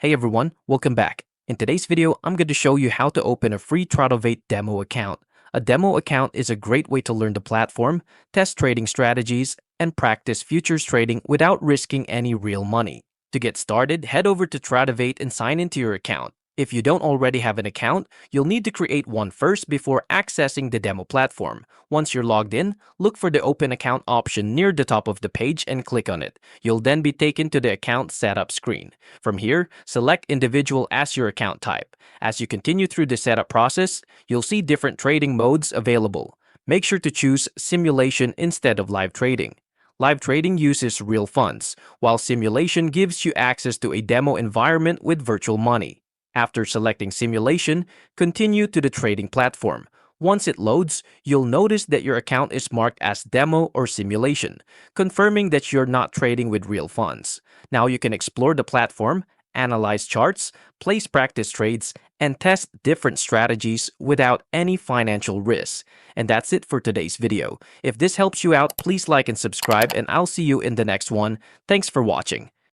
Hey everyone, welcome back. In today's video, I'm going to show you how to open a free Tradovate demo account. A demo account is a great way to learn the platform, test trading strategies, and practice futures trading without risking any real money. To get started, head over to Tradovate and sign into your account. If you don't already have an account, you'll need to create one first before accessing the demo platform. Once you're logged in, look for the Open Account option near the top of the page and click on it. You'll then be taken to the account setup screen. From here, select Individual as your account type. As you continue through the setup process, you'll see different trading modes available. Make sure to choose Simulation instead of Live Trading. Live trading uses real funds, while simulation gives you access to a demo environment with virtual money. After selecting Simulation, continue to the trading platform. Once it loads, you'll notice that your account is marked as Demo or Simulation, confirming that you're not trading with real funds. Now you can explore the platform, analyze charts, place practice trades, and test different strategies without any financial risk. And that's it for today's video. If this helps you out, please like and subscribe, and I'll see you in the next one. Thanks for watching.